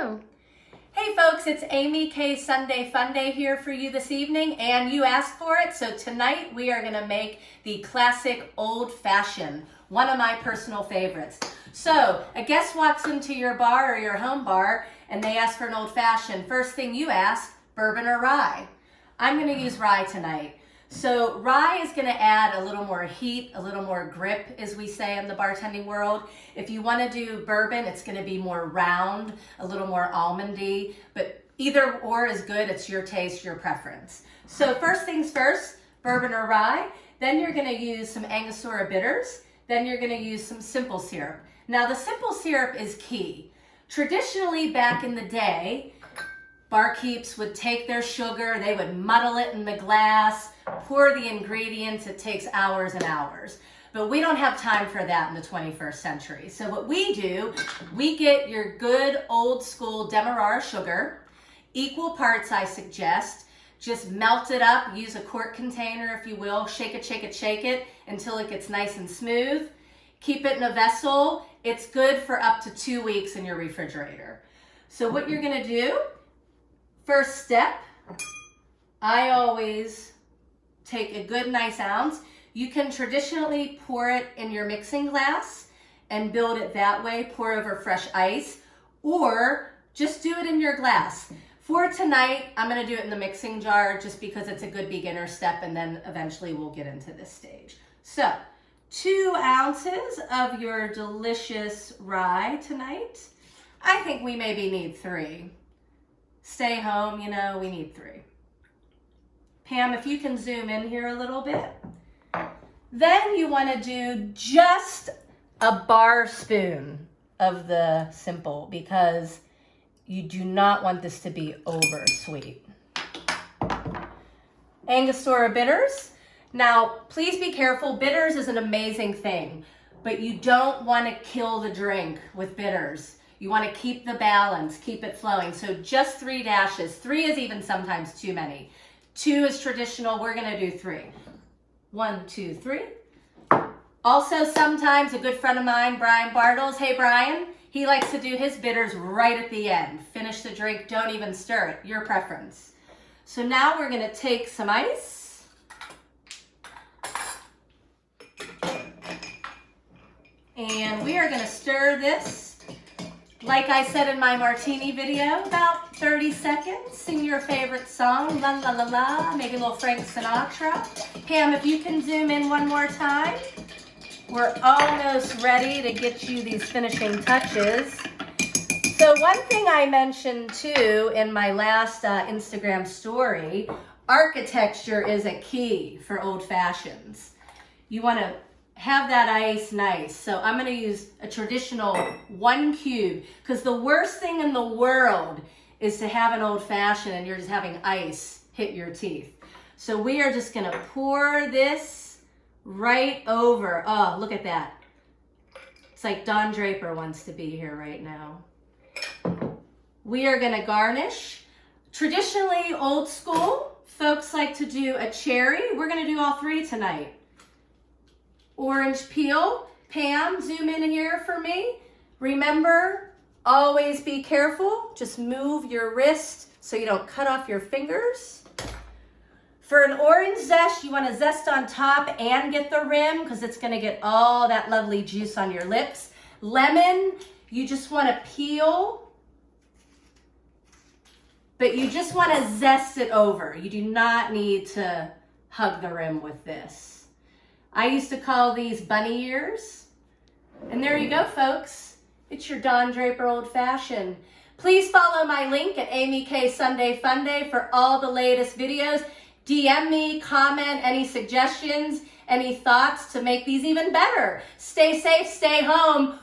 go. Hey folks, it's Amy K Sunday Fun Day here for you this evening, and you asked for it, so tonight we are going to make the classic Old Fashioned, one of my personal favorites. So a guest walks into your bar or your home bar and they ask for an Old Fashioned. First thing you ask, bourbon or rye? I'm going to use rye tonight. So rye is going to add a little more heat, a little more grip, as we say in the bartending world. If you want to do bourbon, it's going to be more round, a little more almondy, but either or is good. It's your taste, your preference. So first things first, bourbon or rye. Then you're going to use some Angostura bitters. Then you're going to use some simple syrup. Now the simple syrup is key. Traditionally back in the day, barkeeps would take their sugar, they would muddle it in the glass, pour the ingredients. It takes hours and hours. But we don't have time for that in the 21st century. So what we do, we get your good old school Demerara sugar, equal parts I suggest. Just melt it up, use a quart container if you will, shake it, shake it, shake it until it gets nice and smooth. Keep it in a vessel. It's good for up to 2 weeks in your refrigerator. So what you're gonna do, first step, I always take a good nice ounce. You can traditionally pour it in your mixing glass and build it that way, pour over fresh ice, or just do it in your glass. For tonight, I'm gonna do it in the mixing jar just because it's a good beginner step, and then eventually we'll get into this stage. So 2 ounces of your delicious rye tonight. I think we maybe need 3. Stay home, you know, we need 3. Pam, if you can zoom in here a little bit. Then you want to do just a bar spoon of the simple because you do not want this to be over sweet. Angostura bitters. Now, please be careful. Bitters is an amazing thing, but you don't want to kill the drink with bitters. You want to keep the balance, keep it flowing. So just 3 dashes. 3 is even sometimes too many. 2 is traditional. We're going to do 3. 1, 2, 3. Also, sometimes a good friend of mine, Brian Bartles, hey Brian, he likes to do his bitters right at the end. Finish the drink, don't even stir it, your preference. So now we're going to take some ice. And we are going to stir this. Like I said in my martini video, about 30 seconds. Sing your favorite song, la la la la, maybe a little Frank Sinatra. Pam, if you can zoom in one more time. We're almost ready to get you these finishing touches. So one thing I mentioned too in my last Instagram story, architecture is a key for Old Fashions. You want to have that ice nice. So I'm going to use a traditional 1 cube because the worst thing in the world is to have an Old Fashioned and you're just having ice hit your teeth. So we are just going to pour this right over. Oh, look at that. It's like Don Draper wants to be here right now. We are going to garnish. Traditionally, old school, folks like to do a cherry. We're going to do all 3 tonight. Orange peel. Pam, zoom in here for me. Remember, always be careful. Just move your wrist so you don't cut off your fingers. For an orange zest, you want to zest on top and get the rim because it's going to get all that lovely juice on your lips. Lemon, you just want to peel, but you just want to zest it over. You do not need to hug the rim with this. I used to call these bunny ears. And there you go, folks. It's your Don Draper Old Fashioned. Please follow my link at Amy K Sunday Fun Day for all the latest videos. DM me, comment, any suggestions, any thoughts to make these even better. Stay safe, stay home.